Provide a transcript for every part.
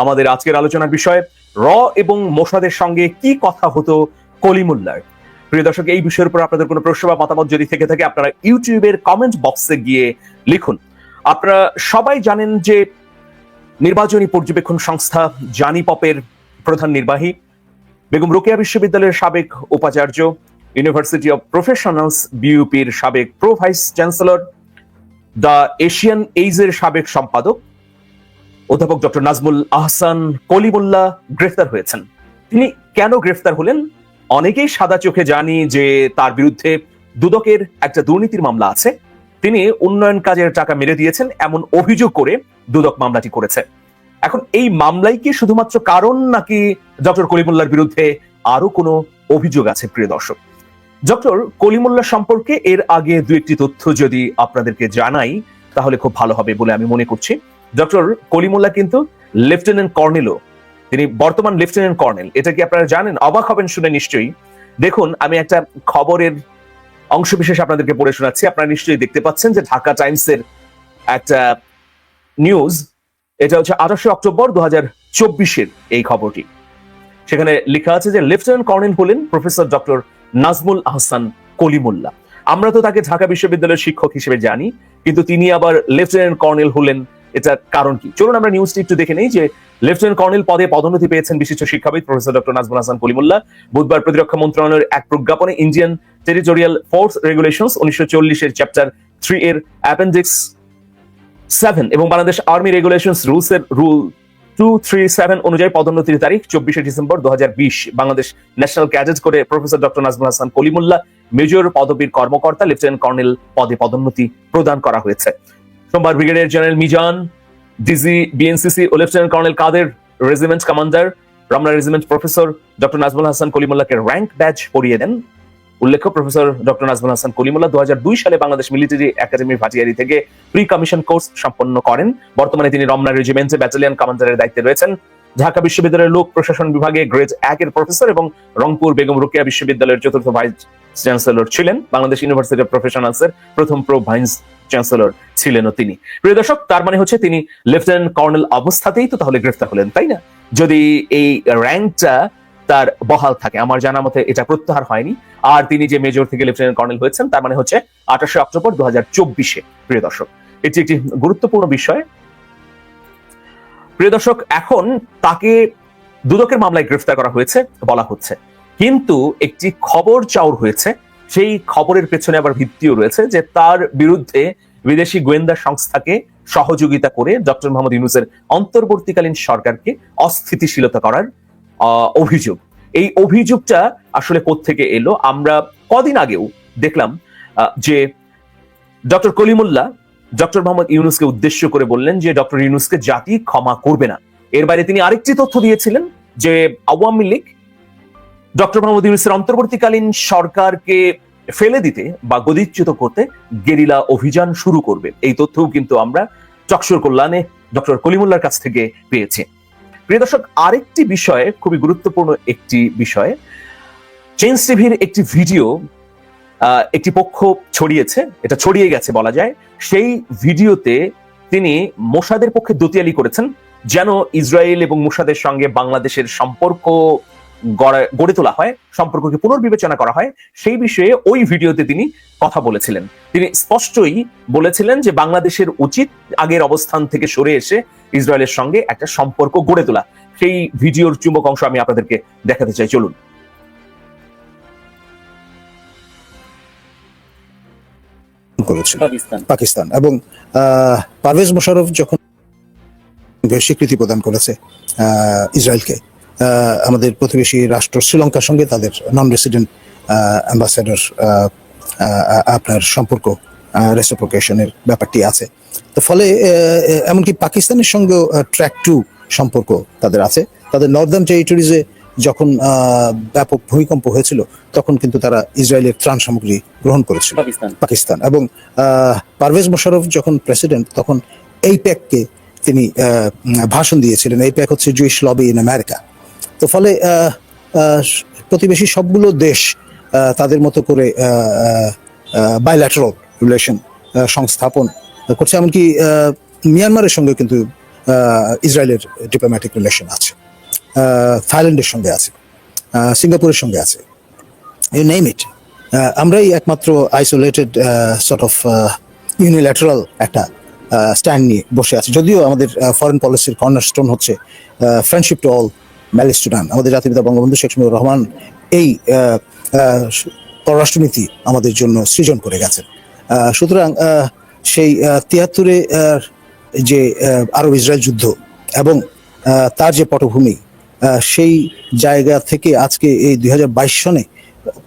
আমাদের আজকের আলোচনার বিষয় র এবং মোসাদের সঙ্গে কি কথা হতো কলিমুল্লার। প্রিয় দর্শক, এই বিষয়ের উপর আপনাদের কোনো প্রশ্ন বা মতামত যদি থেকে থাকে আপনারা ইউটিউবের কমেন্ট বক্সে গিয়ে লিখুন। আপনারা সবাই জানেন যে নির্বাচনী পর্যবেক্ষণ সংস্থা জানি পপের প্রধান নির্বাহী, বেগম রোকেয়া বিশ্ববিদ্যালয়ের সাবেক উপাচার্য, ইউনিভার্সিটি অব প্রফেশনালস বিইউপির সাবেক pro vice chancellor, the Asian এইজের সাবেক সম্পাদক অধ্যাপক ডক্টর নাজমুল আহসান কলিমুল্লাহ গ্রেফতার হয়েছেন। তিনি কেন গ্রেফতার হলেন? অনেকেই সাদা চোখে জানি যে তার বিরুদ্ধে দুদকের একটা দুর্নীতির মামলা আছে। তিনি উন্নয়ন কাজের টাকা মেরে দিয়েছেন এমন অভিযোগ করে দুদক মামলাটি করেছে। এখন এই মামলাই কি শুধুমাত্র কারণ, নাকি ডক্টর কলিমুল্লাহর বিরুদ্ধে আরো কোনো অভিযোগ আছে? প্রিয় দর্শক, ডক্টর কলিমুল্লাহ সম্পর্কে এর আগে দু একটি তথ্য যদি আপনাদেরকে জানাই তাহলে খুব ভালো হবে বলে আমি মনে করছি। ডক্টর কলিমুল্লাহ কিন্তু লেফটেন্যান্ট কর্নেলও, তিনি বর্তমান লেফটেন্যান্ট কর্নেল। এটা কি আপনারা জানেন? অবাক হবেন শুনে নিশ্চয়ই। দেখুন, আমি একটা খবরের অংশ বিশেষ আপনাদেরকে পড়ে শোনাচ্ছি। আপনারা নিশ্চয়ই দেখতে পাচ্ছেন যে ঢাকা টাইমসের একটা নিউজ, এটা হচ্ছে 28 অক্টোবর 2024-এর এই খবরটি। সেখানে লেখা আছে যে লেফটেন্যান্ট কর্নেল হলেন প্রফেসর ডক্টর নাজমুল আহসান কলিমুল্লাহ। আমরা তো তাকে ঢাকা বিশ্ববিদ্যালয়ের শিক্ষক হিসেবে জানি, কিন্তু তিনি আবার লেফটেন্যান্ট কর্নেল হলেন, এটার কারণ কি? চলুন আমরা নিউজটি একটু দেখে নেই। যে লেফটেন্যান্ট কর্নেল পদে পদোন্নতি পেয়েছেন বিশিষ্ট শিক্ষাবিদ প্রফেসর ডক্টর নাজমুল আহসান কলিমুল্লাহ। বুধবার প্রতিরক্ষা মন্ত্রণালয়ের এক প্রজ্ঞাপনে ইন্ডিয়ান টেরিটোরিয়াল ফোর্স রেগুলেশনস 1940-এর চ্যাপ্টার 3 এর অ্যাপেন্ডিক্স 7 এবং বাংলাদেশ আর্মি রেগুলেশনস রুলস এর রুল 237 অনুযায়ী পদোন্নতির তারিখ 24 December 2020। Bangladesh national cadet corps professor doctor Nazmul Hasan Kalimullah major পদবীর কর্মকর্তা লেফটেন্যান্ট কর্নেল পদে পদোন্নতি প্রদান করা হয়েছে। সোমবার brigadier general Mizan, DG BNCC ও lieutenant colonel Kader regiment commander Ramna regiment professor doctor Nazmul Hasan কলিমুল্লাহকে র্যাঙ্ক ব্যাজ পরিয়ে দেন। উল্লেখ্য, প্রফেসর ডক্টর নাজমুল হাসান কলিমুল্লাহ 2002 সালে বাংলাদেশ মিলিটারি একাডেমি ভাটিয়ারি থেকে প্রি কমিশন কোর্স সম্পন্ন করেন। বর্তমানে তিনি রমনা রেজিমেন্টে ব্যাটালিয়ন কমান্ডারের দায়িত্বে রয়েছেন। ঢাকা বিশ্ববিদ্যালয়ের লোক প্রশাসন বিভাগে গ্রেড 1 এর প্রফেসর এবং রংপুর বেগম রোকেয়া বিশ্ববিদ্যালয়ের চতুর্থ ভাইস চ্যান্সেলর ছিলেন। বাংলাদেশ ইউনিভার্সিটি অব প্রফেশনালস এর প্রথম প্রো ভাইস চ্যান্সেলর ছিলেনও তিনি। প্রিয় দর্শক, তার মানে হচ্ছে তিনি লেফটেন্যান্ট কর্নেল অবস্থাতেই তো তাহলে গ্রেফতার হলেন, তাই না? যদি এই র্যাঙ্কটা তার বহাল থাকে, আমার জানা মতে এটা প্রত্যাহার হয়নি, আর তিনি যে মেজর থেকে লেফটেন্যান্ট কর্নেল হয়েছেন তার মানে হচ্ছে 28 অক্টোবর 2024-এ। প্রিয় দর্শক, এটি একটি গুরুত্বপূর্ণ বিষয়। প্রিয় দর্শক, এখন তাকে দুদকের মামলায় গ্রেফতার করা হয়েছে বলা হচ্ছে, কিন্তু একটি খবর চাউর হয়েছে। সেই খবরের পেছনে আবার ভিত্তিও রয়েছে যে তার বিরুদ্ধে বিদেশি গোয়েন্দা সংস্থাকে সহযোগিতা করে ডক্টর মোহাম্মদ ইউনূসের অন্তর্বর্তীকালীন সরকারকে অস্থিতিশীলতা করার অভিযোগ। এই অভিযোগটা আসলে কোত্থেকে এলো? আমরা কদিন আগেও দেখলাম যে ডক্টর কলিমুল্লাহ ডক্টর মোহাম্মদ ইউনূসকে উদ্দেশ্য করে বললেন যে ডক্টর ইউনূসকে জাতি ক্ষমা করবে না। এর বাইরে তিনি আরেকটি তথ্য দিয়েছিলেন যে আওয়ামী লীগ ডক্টর মোহাম্মদ ইউনূসের অন্তর্বর্তীকালীন সরকারকে ফেলে দিতে বা গদিচ্যুত করতে গেরিলা অভিযান শুরু করবে। এই তথ্যও কিন্তু আমরা চকসুর কল্যাণে ডক্টর কলিমুল্লাহর কাছ থেকে পেয়েছি। প্রিয় দর্শক, আরেকটি বিষয়ে, খুবই গুরুত্বপূর্ণ একটি বিষয়, চেঞ্জ টিভির একটি ভিডিও একটি পক্ষ ছড়িয়েছে, এটা ছড়িয়ে গেছে বলা যায়। সেই ভিডিওতে তিনি মোসাদের পক্ষে দতিয়ালি করেছেন যেন ইসরায়েল এবং মোসাদের সঙ্গে বাংলাদেশের সম্পর্ক গড়ে তোলা হয়, সম্পর্ককে পুনর্বিবেচনা করা হয়। সেই বিষয়ে ওই ভিডিওতে তিনি কথা বলেছিলেন। তিনি স্পষ্টই বলেছিলেন যে বাংলাদেশের উচিত আগের অবস্থান থেকে সরে এসে ইসরায়েলের সঙ্গে একটা সম্পর্ক গড়ে তোলা। সেই ভিডিওর চুম্বক অংশ আমি আপনাদেরকে দেখাতে চাই, চলুন। পাকিস্তান এবং পারভেজ মোশাররফ যখন স্বীকৃতি প্রদান করেছে ইসরায়েলকে, আমাদের প্রতিবেশী রাষ্ট্র শ্রীলঙ্কার সঙ্গে তাদের নন রেসিডেন্ট অ্যাম্বাসেডর আপনার সম্পর্ক রেসিপ্রোকেশনের ব্যাপারটি আছে। তো ফলে এমনকি পাকিস্তানের সঙ্গেও ট্র্যাক 2 সম্পর্ক তাদের আছে। তাদের নর্দার্ন টেরিটরিজে যখন ব্যাপক ভূমিকম্প হয়েছিল তখন কিন্তু তারা ইসরায়েলের ত্রাণ সামগ্রী গ্রহণ করেছিল পাকিস্তান। এবং পারভেজ মোশাররফ যখন প্রেসিডেন্ট তখন এইপ্যাককে তিনি ভাষণ দিয়েছিলেন। এইপ্যাক হচ্ছে জুইশ লবি ইন আমেরিকা। তো ফলে প্রতিবেশী সবগুলো দেশ তাদের মতো করে বাইল্যাটারাল রিলেশন সংস্থাপন করছে। এমনকি মিয়ানমারের সঙ্গে কিন্তু ইসরায়েলের ডিপ্লোম্যাটিক রিলেশন আছে, থাইল্যান্ডের সঙ্গে আছে, সিঙ্গাপুরের সঙ্গে আছে, ইউ নেম ইট। আমরাই একমাত্র আইসোলেটেড সর্ট অফ ইউনিল্যাটারাল একটা স্ট্যান্ড নিয়ে বসে আছি। যদিও আমাদের ফরেন পলিসির কর্নারস্টোন হচ্ছে friendship to all, malice two নান। আমাদের জাতির পিতা বঙ্গবন্ধু শেখ মুজিবুর রহমান এই পররাষ্ট্রনীতি আমাদের জন্য সৃজন করে গেছেন। সুতরাং সেই ৭৩-এ যে আরব ইসরায়েল যুদ্ধ এবং তার যে পটভূমি, সেই জায়গা থেকে আজকে এই ২০২২ সনে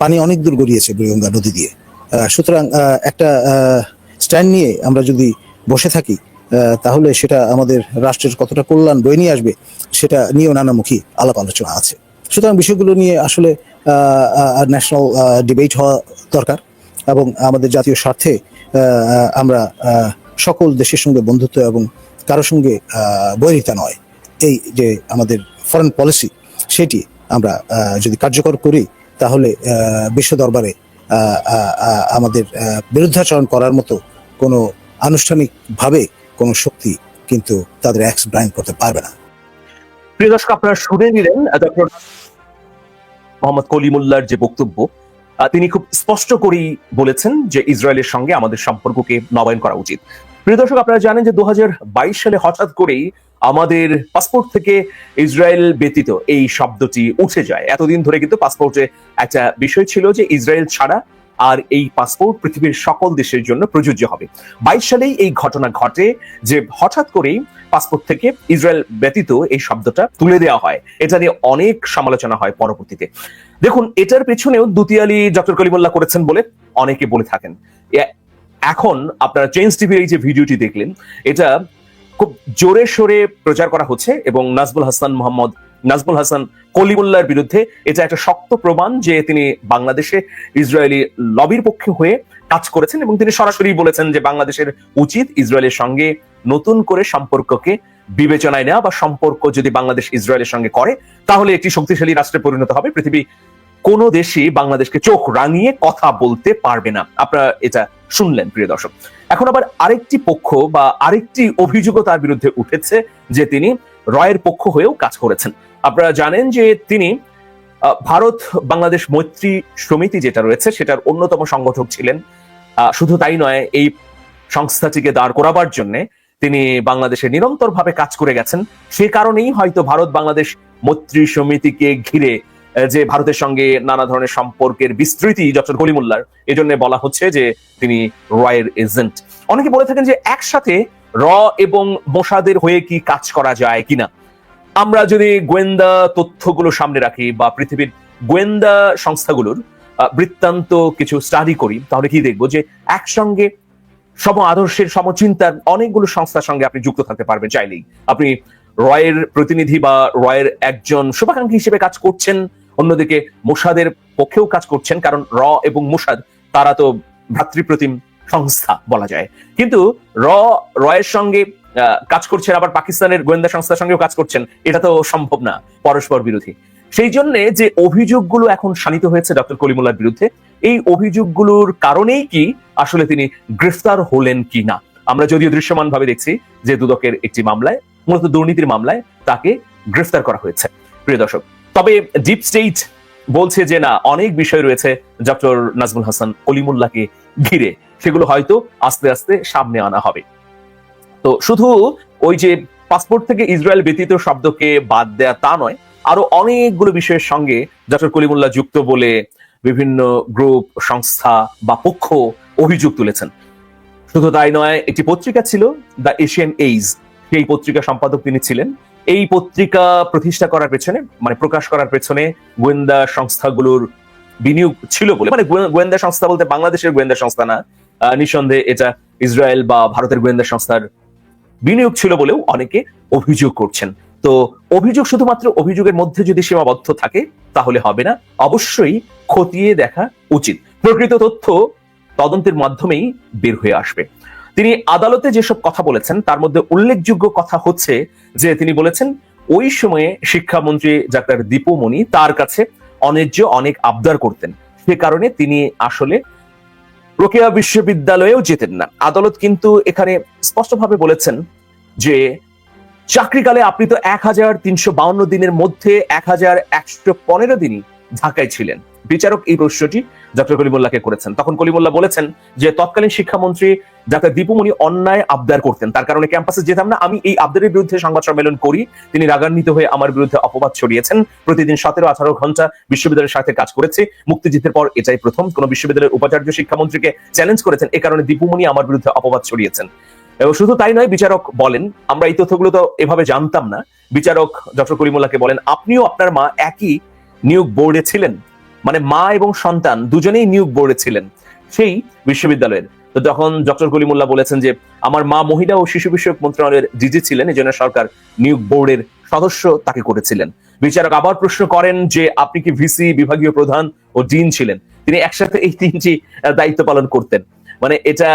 পানি অনেক দূর গড়িয়েছে বুড়িগঙ্গা নদী দিয়ে। সুতরাং একটা স্ট্যান্ড নিয়ে আমরা যদি বসে থাকি, তাহলে সেটা আমাদের রাষ্ট্রের কতটা কল্যাণ বয়ে নিয়ে আসবে সেটা নিয়েও নানামুখী আলাপ আলোচনা আছে। সুতরাং বিষয়গুলো নিয়ে আসলে ন্যাশনাল ডিবেট হওয়া দরকার এবং আমাদের জাতীয় স্বার্থে আমরা সকল দেশের সঙ্গে বন্ধুত্ব এবং কারোর সঙ্গে বৈরিতা নয়, এই যে আমাদের ফরেন পলিসি সেটি আমরা যদি কার্যকর করি, তাহলে বিশ্ব দরবারে আমাদের বিরুদ্ধাচরণ করার মতো কোনো আনুষ্ঠানিকভাবে কোনো শক্তি কিন্তু তাদের এক্সপ্লেইন করতে পারবে না। প্রিয় দর্শক, আপনারা শুনে নিলেন ডক্টর মোহাম্মদ কলিমুল্লাহর যে বক্তব্য। তিনি খুব স্পষ্ট করেই বলেছেন যে ইসরায়েলের সঙ্গে আমাদের সম্পর্ককে নবায়ন করা উচিত। প্রিয় দর্শক, আপনারা জানেন যে ২০২২ সালে হঠাৎ করেই আমাদের পাসপোর্ট থেকে ইসরায়েল ব্যতীত এই শব্দটি উঠে যায়। এতদিন ধরে কিন্তু পাসপোর্টে একটা বিষয় ছিল যে ইসরায়েল ছাড়া আর এই পাসপোর্ট পৃথিবীর সকল দেশের জন্য প্রযোজ্য হবে। ২২ সালেই এই ঘটনা ঘটে যে হঠাৎ করেই পাসপোর্ট থেকে ইসরায়েল ব্যতীত এই শব্দটা তুলে দেওয়া হয়। এটা নিয়ে অনেক সমালোচনা হয় পরবর্তীতে। দেখুন, এটার পেছনেও দুতিয়ালি ডক্টর কলিমুল্লাহ করেছেন বলে অনেকে বলে থাকেন। এখন আপনারা চেঞ্জ টিভির এই যে ভিডিওটি দেখলেন, এটা খুব জোরে সোরে প্রচার করা হচ্ছে এবং নাজমুল হাসান কলিমুল্লাহর বিরুদ্ধে এটা একটা শক্ত প্রমাণ যে তিনি বাংলাদেশে ইসরায়েলি লবির পক্ষে হয়ে কাজ করেছেন এবং তিনি সরাসরি বলেছেন যে বাংলাদেশের উচিত ইসরায়েলের সঙ্গে নতুন করে সম্পর্ককে বিবেচনায় নেওয়া, বা সম্পর্ক যদি বাংলাদেশ ইসরায়েলের সঙ্গে করে তাহলে একটি শক্তিশালী রাষ্ট্রে পরিণত হবে। পৃথিবী কোনো দেশই বাংলাদেশকে চোখ রাঙিয়ে কথা বলতে পারবে না। আপনারা এটা শুনলেন প্রিয় দর্শক। এখন আবার আরেকটি পক্ষ বা আরেকটি অভিযোগও তার বিরুদ্ধে উঠেছে যে তিনি রয়ের পক্ষ হয়েও কাজ করেছেন। আপনারা জানেন যে তিনি ভারত বাংলাদেশ মৈত্রী সমিতি যেটা রয়েছে সেটার অন্যতম সংগঠক ছিলেন। শুধু তাই নয়, এই সংস্থাটিকে দাঁড় করাবার জন্য তিনি বাংলাদেশে নিরন্তরভাবে কাজ করে গেছেন। সে কারণেই হয়তো ভারত বাংলাদেশ মৈত্রী সমিতিকে ঘিরে যে ভারতের সঙ্গে নানা ধরনের সম্পর্কের বিস্তৃতি ডক্টর কলিমুল্লাহর, এজন্য বলা হচ্ছে যে তিনি রয়ের এজেন্ট। অনেকে বলে থাকেন যে একসাথে র এবং মোসাদের হয়ে কি কাজ করা যায় কিনা। আমরা যদি গোয়েন্দা তথ্যগুলো সামনে রাখি বা পৃথিবীর গোয়েন্দা সংস্থাগুলোর বৃত্তান্ত কিছু স্টাডি করি, তাহলে কি দেখবো যে একসঙ্গে সম আদর্শের সমচিন্তার অনেকগুলো সংস্থার সঙ্গে আপনি যুক্ত থাকতে পারবেন চাইলেই। আপনি রয়ের প্রতিনিধি বা রয়ের একজন শুভাকাঙ্ক্ষী হিসেবে কাজ করছেন, অন্যদিকে মোসাদের পক্ষেও কাজ করছেন, কারণ র এবং মোসাদ তারা তো ভ্রাতৃপ্রতিম সংস্থা বলা যায়। কিন্তু রয়ের সঙ্গে কাজ করছেন, আবার পাকিস্তানের গোয়েন্দা সংস্থার সঙ্গেও কাজ করছেন, এটা তো সম্ভব না, পরস্পর বিরোধী। সেই জন্য যে অভিযোগগুলো এখন শানিত হয়েছে ডক্টর কলিমুল্লাহর বিরুদ্ধে, এই অভিযোগগুলোর কারণেই কি আসলে তিনি গ্রেফতার হলেন কি না। আমরা যদিও দৃশ্যমান ভাবে দেখছি যে দুদকের একটি মামলায়, মূলত দুর্নীতির মামলায় তাকে গ্রেফতার করা হয়েছে প্রিয় দর্শক। তবে ডিপ স্টেট বলছে যে না, অনেক বিষয় রয়েছে ডক্টর নাজমুল হাসান কলিমুল্লাহকে ঘিরে, সেগুলো হয়তো আস্তে আস্তে সামনে আনা হবে। তো শুধু ওই যে পাসপোর্ট থেকে ইসরায়েল ব্যতীত শব্দকে বাদ দেয়া তা নয়, আরো অনেকগুলো বিষয়ের সঙ্গে ডক্টর কলিমুল্লাহ যুক্ত বলে বিভিন্ন গ্রুপ, সংস্থা বা পক্ষ অভিযোগ তুলেছেন। শুধু তাই নয়, একটি পত্রিকা ছিল দ্য এশিয়ান এইজ, সেই পত্রিকা সম্পাদক তিনি ছিলেন। এই পত্রিকা প্রতিষ্ঠা করার পেছনে, মানে প্রকাশ করার পেছনে গোয়েন্দা সংস্থাগুলোর বিনিয়োগ ছিল বলে, মানে গোয়েন্দা সংস্থা বলতে বাংলাদেশের গোয়েন্দা সংস্থা না, নিঃসন্দেহে এটা ইসরায়েল বা ভারতের গোয়েন্দা সংস্থার বিনিয়োগ ছিল বলেও অনেকে অভিযোগ করছেন। তো অভিযোগ শুধুমাত্র অভিযোগের মধ্যে যদি সীমাবদ্ধ থাকে তাহলে হবে না, অবশ্যই খতিয়ে দেখা উচিত। প্রকৃত তথ্য তদন্তের মাধ্যমেই বের হয়ে আসবে। তিনি আদালতে যেসব কথা বলেছেন তার মধ্যে উল্লেখযোগ্য কথা হচ্ছে যে তিনি বলেছেন ওই সময়ে শিক্ষামন্ত্রী ডাক্তার দীপু মনি তার কাছে অনেক আবদার করতেন, সে কারণে তিনি আসলে রোকেয়া বিশ্ববিদ্যালয়েও যেতেন না। আদালত কিন্তু এখানে স্পষ্টভাবে বলেছেন যে চাকরিকালে আপনি তো 1352 দিনের মধ্যে 1115 দিনই ঢাকায় ছিলেন। বিচারক এই প্রশ্নটি ডক্টর কলিমুল্লাহকে করেছেন। তখন কলিমুল্লাহ বলেছেন যে তৎকালীন শিক্ষামন্ত্রী ডাক্তার দীপুমণি অন্যায় আবদার করতেন, তার কারণে ক্যাম্পাসে যেতাম না। আমি এই আবদারের বিরুদ্ধে সংবাদ সম্মেলন করি। তিনি রাগান্বিত হয়ে আমার বিরুদ্ধে অপবাদ ছড়িয়েছেন। প্রতিদিন 17-18 ঘন্টা বিশ্ববিদ্যালয়ের সাথে কাজ করেছি। মুক্তিযুদ্ধের পর এটাই প্রথম কোন বিশ্ববিদ্যালয়ের উপাচার্য শিক্ষামন্ত্রীকে চ্যালেঞ্জ করেছেন। এ কারণে দীপুমণি আমার বিরুদ্ধে অপবাদ ছড়িয়েছেন। এবং শুধু তাই নয়, বিচারক বলেন, আমরা এই তথ্যগুলো তো এভাবে জানতাম না। বিচারক ডক্টর কলিমুল্লাহকে বলেন, আপনিও আপনার মা একই নিয়োগ বোর্ডে ছিলেন, মানে মা এবং সন্তান দুজনেই নিয়োগ বোর্ডে ছিলেন সেই বিশ্ববিদ্যালয়ের। তো তখন ডক্টর কলিমুল্লাহ বলেছেন যে আমার মা মহিলা ও শিশু বিষয়ক মন্ত্রণালয়ের ডিজি ছিলেন, এই জন্য সরকার নিয়োগ বোর্ডের সদস্য তাকে করেছিলেন। বিচারক আবার প্রশ্ন করেন যে আপনি কি ভিসি, বিভাগীয় প্রধান ও ডিন ছিলেন? তিনি একসাথে এই তিনটি দায়িত্ব পালন করতেন। মানে এটা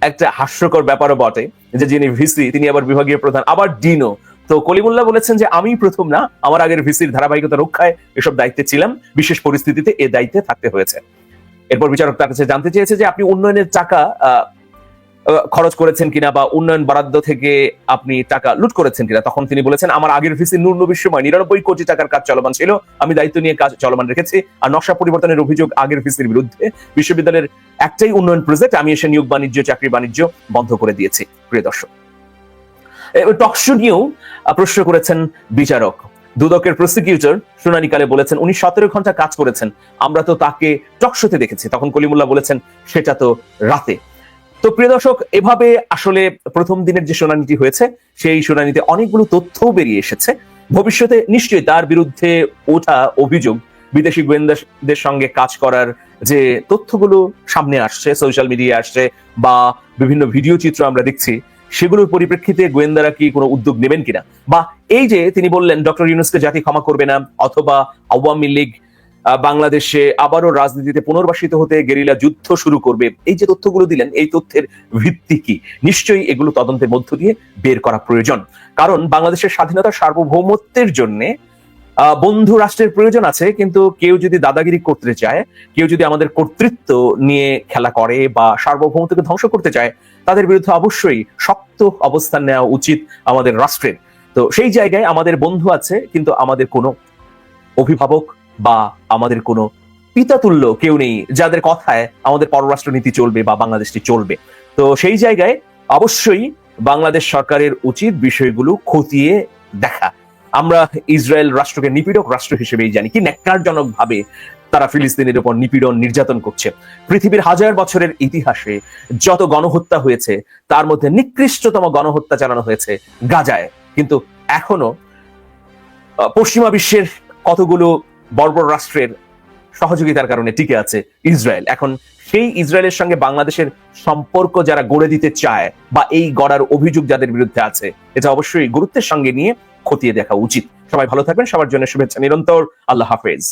একটা হাস্যকর ব্যাপারও বটে যে যিনি ভিসি তিনি আবার বিভাগীয় প্রধান, আবার ডিনও। তো কলিমুল্লাহ বলেছেন যে আমি প্রথম না, আমার আগের ভিসির ধারাবাহিকতা রক্ষায় এসব দায়িত্বে ছিলাম, বিশেষ পরিস্থিতিতে এ দায়িত্বে থাকতে হয়েছে। এরপর বিচারক তার কাছে জানতে চেয়েছে যে আপনি উন্নয়নের টাকা খরচ করেছেন কিনা বা উন্নয়ন বরাদ্দ থেকে আপনি টাকা লুট করেছেন কিনা। তখন তিনি বলেছেন আমার আগের ভিসি নূর নবীর সময় 99 কোটি টাকার কাজ চলমান ছিল, আমি দায়িত্ব নিয়ে কাজ চলমান রেখেছি। আর নকশা পরিবর্তনের অভিযোগ আগের ভিসির বিরুদ্ধে। বিশ্ববিদ্যালয়ের একটাই উন্নয়ন প্রজেক্ট, আমি এসে নিয়োগ বাণিজ্য, চাকরি বাণিজ্য বন্ধ করে দিয়েছি। প্রিয় দর্শক, টকশো নিয়েও প্রশ্ন করেছেন বিচারক। দুদকের প্রসিকিউটর শুনানিকালে বলেছেন উনি 17 ঘন্টা কাজ করেছেন, আমরা তো তাকে টকশোতে দেখেছি। তখন কলিমুল্লাহ বলেছেন সেটা তো রাতে। তো প্রিয় দর্শক, এভাবে আসলে প্রথম দিনের যে শুনানিটি হয়েছে সেই শুনানিতে অনেকগুলো তথ্যও বেরিয়ে এসেছে। ভবিষ্যতে নিশ্চয়ই তার বিরুদ্ধে ওঠা অভিযোগ, বিদেশি গোয়েন্দাদের সঙ্গে কাজ করার যে তথ্যগুলো সামনে আসছে, সোশ্যাল মিডিয়ায় আসছে বা বিভিন্ন ভিডিও চিত্র আমরা দেখছি, সেগুলোর পরিপ্রেক্ষিতে গোয়েন্দারা কি কোনো উদ্যোগ নেবেন কিনা, বা এই যে তিনি বললেন ডক্টর ইউনূসকে জাতি ক্ষমা করবে না, অথবা আওয়ামী লীগ বাংলাদেশে আবারও রাজনীতিতে পুনর্বাসিত হতে গেরিলা যুদ্ধ শুরু করবে, এই যে তথ্যগুলো দিলেন, এই তথ্যের ভিত্তি কি? নিশ্চয়ই এগুলো তদন্তের মধ্য দিয়ে বের করা প্রয়োজন। কারণ বাংলাদেশের স্বাধীনতা সার্বভৌমত্বের জন্য বন্ধু রাষ্ট্রের প্রয়োজন আছে, কিন্তু কেউ যদি দাদাগিরি করতে চায়, কেউ যদি আমাদের কর্তৃত্ব নিয়ে খেলা করে বা সার্বভৌমত্বকে ধ্বংস করতে চায়, তাদের বিরুদ্ধে অবশ্যই শক্ত অবস্থান নেওয়া উচিত আমাদের রাষ্ট্রের। তো সেই জায়গায় আমাদের বন্ধু আছে, কিন্তু আমাদের কোনো অভিভাবক বা আমাদের কোনো পিতাতুল্য কেউ নেই যাদের কথায় আমাদের পররাষ্ট্র নীতি চলবে বা বাংলাদেশটি চলবে। তো সেই জায়গায় অবশ্যই বাংলাদেশ সরকারের উচিত বিষয়গুলো খতিয়ে দেখা। আমরা ইসরায়েল রাষ্ট্রকে নিপীড়ক রাষ্ট্র হিসেবেই জানি, কি ন্যাক্কারজনক ভাবে তারা ফিলিস্তিনের উপর নিপীড়ন, নির্যাতন করছে। পৃথিবীর হাজার বছরের ইতিহাসে যত গণহত্যা হয়েছে তার মধ্যে নিকৃষ্টতম গণহত্যা চালানো হয়েছে গাজায়, কিন্তু এখনো পশ্চিমা বিশ্বের কতগুলো বর্বর রাষ্ট্রের সহযোগিতার কারণে টিকে আছে ইসরায়েল। এখন সেই ইসরায়েলের সঙ্গে বাংলাদেশের সম্পর্ক যারা গড়ে দিতে চায় বা এই গড়ার অভিযোগ যাদের বিরুদ্ধে আছে, এটা অবশ্যই গুরুত্বের সঙ্গে নিয়ে খতিয়ে দেখা উচিত। সবাই ভালো থাকবেন, সবার জন্য শুভেচ্ছা নিরন্তর। আল্লাহ হাফেজ।